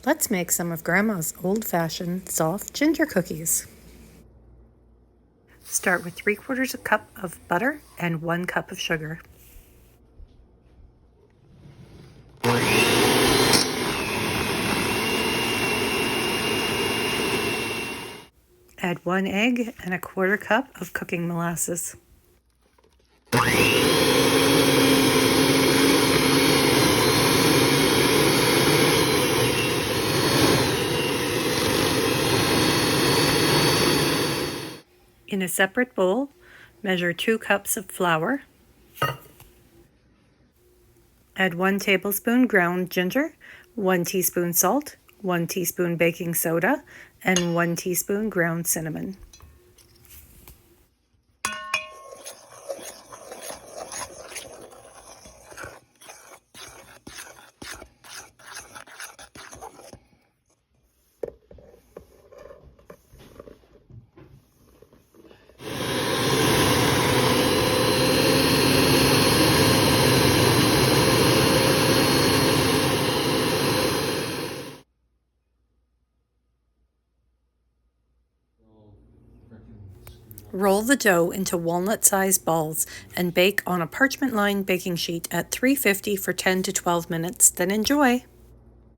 Let's make some of Grandma's old-fashioned soft ginger cookies. Start with 3/4 cup of butter and 1 cup of sugar. Add 1 egg and 1/4 cup of cooking molasses. In a separate bowl, measure 2 cups of flour. Add 1 tablespoon ground ginger, 1 teaspoon salt, 1 teaspoon baking soda, and 1 teaspoon ground cinnamon. Roll the dough into walnut-sized balls and bake on a parchment-lined baking sheet at 350 for 10 to 12 minutes, then enjoy!